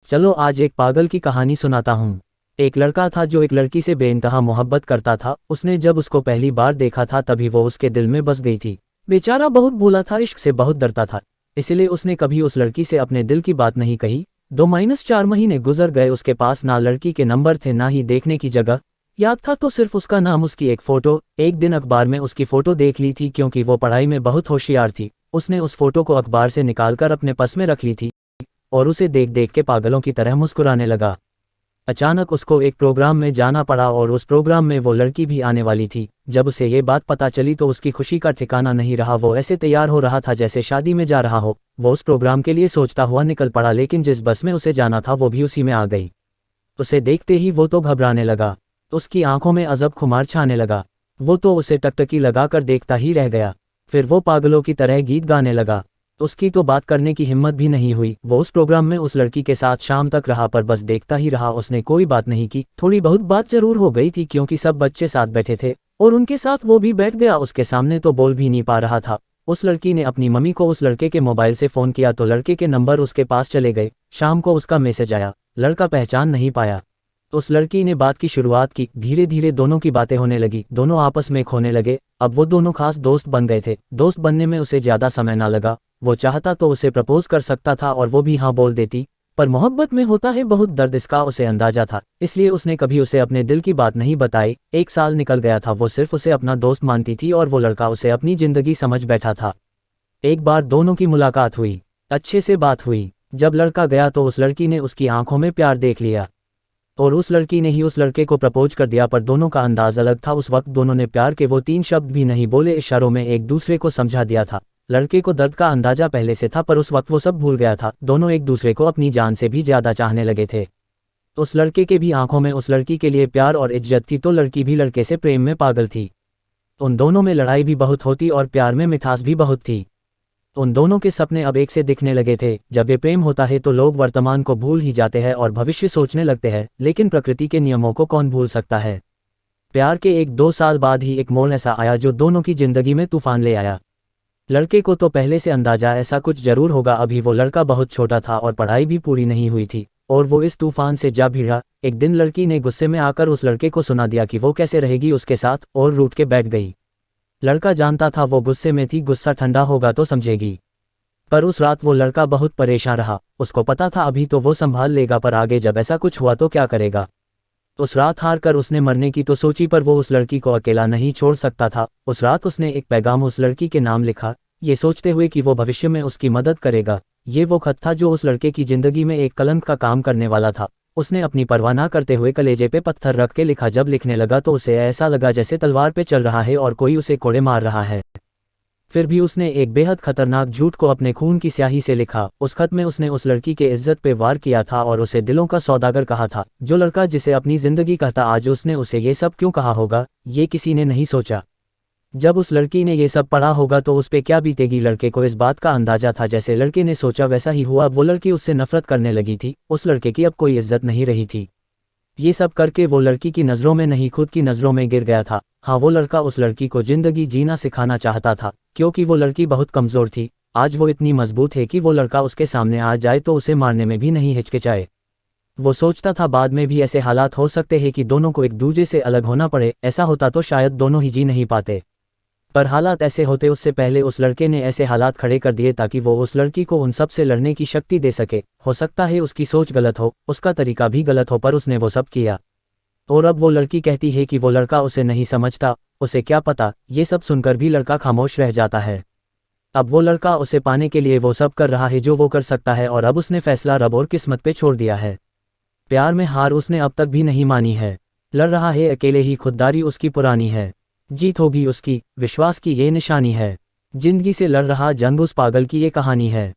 चलो आज एक पागल की कहानी सुनाता हूँ। एक लड़का था जो एक लड़की से बेइंतहा मोहब्बत करता था। उसने जब उसको पहली बार देखा था तभी वो उसके दिल में बस गई थी। बेचारा बहुत भोला था, इश्क से बहुत डरता था, इसलिए उसने कभी उस लड़की से अपने दिल की बात नहीं कही। 2-4 महीने गुजर गए, उसके पास ना लड़की के नंबर थे ना ही देखने की जगह याद था, तो सिर्फ उसका नाम, उसकी एक फ़ोटो। एक दिन अखबार में उसकी फ़ोटो देख ली थी, क्योंकि वो पढ़ाई में बहुत होशियार थी। उसने उस फ़ोटो को अखबार से निकालकर अपने पर्स में रख ली थी और उसे देख देख के पागलों की तरह मुस्कुराने लगा। अचानक उसको एक प्रोग्राम में जाना पड़ा और उस प्रोग्राम में वो लड़की भी आने वाली थी। जब उसे ये बात पता चली तो उसकी खुशी का ठिकाना नहीं रहा। वो ऐसे तैयार हो रहा था जैसे शादी में जा रहा हो। वो उस प्रोग्राम के लिए सोचता हुआ निकल पड़ा, लेकिन जिस बस में उसे जाना था वो भी उसी में आ गई। उसे देखते ही वो तो घबराने लगा, उसकी आंखों में अजब खुमार छाने लगा। वो तो उसे टकटकी लगाकर देखता ही रह गया। फिर वो पागलों की तरह गीत गाने लगा। उसकी तो बात करने की हिम्मत भी नहीं हुई। वो उस प्रोग्राम में उस लड़की के साथ शाम तक रहा, पर बस देखता ही रहा। उसने कोई बात नहीं की। थोड़ी बहुत बात जरूर हो गई थी, क्योंकि सब बच्चे साथ बैठे थे और उनके साथ वो भी बैठ गया। उसके सामने तो बोल भी नहीं पा रहा था। उस लड़की ने अपनी मम्मी को उस लड़के के मोबाइल से फ़ोन किया तो लड़के के नंबर उसके पास चले गए। शाम को उसका मैसेज आया, लड़का पहचान नहीं पाया। उस लड़की ने बात की शुरुआत की। धीरे धीरे दोनों की बातें होने लगी, दोनों आपस में खोने लगे। अब वो दोनों खास दोस्त बन गए थे। दोस्त बनने में उसे ज़्यादा समय ना लगा। वो चाहता तो उसे प्रपोज कर सकता था और वो भी हाँ बोल देती, पर मोहब्बत में होता है बहुत दर्द, इसका उसे अंदाजा था। इसलिए उसने कभी उसे अपने दिल की बात नहीं बताई। 1 साल निकल गया था। वो सिर्फ उसे अपना दोस्त मानती थी और वो लड़का उसे अपनी जिंदगी समझ बैठा था। एक बार दोनों की मुलाकात हुई, अच्छे से बात हुई। जब लड़का गया तो उस लड़की ने उसकी आंखों में प्यार देख लिया और उस लड़की ने ही उस लड़के को प्रपोज कर दिया। पर दोनों का अंदाज अलग था। उस वक्त दोनों ने प्यार के वो 3 शब्द भी नहीं बोले, इशारों में एक दूसरे को समझा दिया था। लड़के को दर्द का अंदाजा पहले से था, पर उस वक्त वो सब भूल गया था। दोनों एक दूसरे को अपनी जान से भी ज्यादा चाहने लगे थे। उस लड़के के भी आंखों में उस लड़की के लिए प्यार और इज्जत थी, तो लड़की भी लड़के से प्रेम में पागल थी। उन दोनों में लड़ाई भी बहुत होती और प्यार में मिठास भी बहुत थी। उन दोनों के सपने अब एक से दिखने लगे थे। जब ये प्रेम होता है तो लोग वर्तमान को भूल ही जाते हैं और भविष्य सोचने लगते हैं, लेकिन प्रकृति के नियमों को कौन भूल सकता है। प्यार के 1-2 साल बाद ही एक मोड़ ऐसा आया जो दोनों की जिंदगी में तूफान ले आया। लड़के को तो पहले से अंदाजा ऐसा कुछ जरूर होगा। अभी वो लड़का बहुत छोटा था और पढ़ाई भी पूरी नहीं हुई थी, और वो इस तूफान से जा भिड़ा। एक दिन लड़की ने गुस्से में आकर उस लड़के को सुना दिया कि वो कैसे रहेगी उसके साथ, और रूठ के बैठ गई। लड़का जानता था वो गुस्से में थी, गुस्सा ठंडा होगा तो समझेगी। पर उस रात वो लड़का बहुत परेशान रहा। उसको पता था अभी तो वो संभाल लेगा, पर आगे जब ऐसा कुछ हुआ तो क्या करेगा। उस रात हार कर उसने मरने की तो सोची, पर वो उस लड़की को अकेला नहीं छोड़ सकता था। उस रात उसने एक पैगाम उस लड़की के नाम लिखा, ये सोचते हुए कि वो भविष्य में उसकी मदद करेगा। ये वो खत था जो उस लड़के की जिंदगी में एक कलंक का काम करने वाला था। उसने अपनी परवाह ना करते हुए कलेजे पे पत्थर रख के लिखा। जब लिखने लगा तो उसे ऐसा लगा जैसे तलवार पे चल रहा है और कोई उसे कोड़े मार रहा है। फिर भी उसने एक बेहद खतरनाक झूठ को अपने खून की स्याही से लिखा। उस खत में उसने उस लड़की के इज्जत पे वार किया था और उसे दिलों का सौदागर कहा था। जो लड़का जिसे अपनी जिंदगी कहता, आज उसने उसे ये सब क्यों कहा होगा, ये किसी ने नहीं सोचा। जब उस लड़की ने ये सब पढ़ा होगा तो उस पे क्या बीतेगी। लड़के को इस बात का अंदाजा था, जैसे लड़के ने सोचा वैसा ही हुआ। वो लड़की उससे नफरत करने लगी थी। उस लड़के की अब कोई इज्जत नहीं रही थी। ये सब करके वो लड़की की नज़रों में नहीं, खुद की नज़रों में गिर गया था। हाँ, वो लड़का उस लड़की को जिंदगी जीना सिखाना चाहता था, क्योंकि वो लड़की बहुत कमज़ोर थी। आज वो इतनी मजबूत है कि वो लड़का उसके सामने आ जाए तो उसे मारने में भी नहीं हिचकिचाए। वो सोचता था बाद में भी ऐसे हालात हो सकते हैं कि दोनों को एक दूसरे से अलग होना पड़े। ऐसा होता तो शायद दोनों ही जी नहीं पाते, पर हालात ऐसे होते उससे पहले उस लड़के ने ऐसे हालात खड़े कर दिए ताकि वो उस लड़की को उन सब से लड़ने की शक्ति दे सके। हो सकता है उसकी सोच गलत हो, उसका तरीका भी गलत हो, पर उसने वो सब किया। और अब वो लड़की कहती है कि वो लड़का उसे नहीं समझता। उसे क्या पता। ये सब सुनकर भी लड़का खामोश रह जाता है। अब वो लड़का उसे पाने के लिए वो सब कर रहा है जो वो कर सकता है, और अब उसने फैसला रब और किस्मत पे छोड़ दिया है। प्यार में हार उसने अब तक भी नहीं मानी है। लड़ रहा है अकेले ही, खुददारी उसकी पुरानी है। जीत होगी उसकी, विश्वास की ये निशानी है। जिंदगी से लड़ रहा जंग उस पागल की ये कहानी है।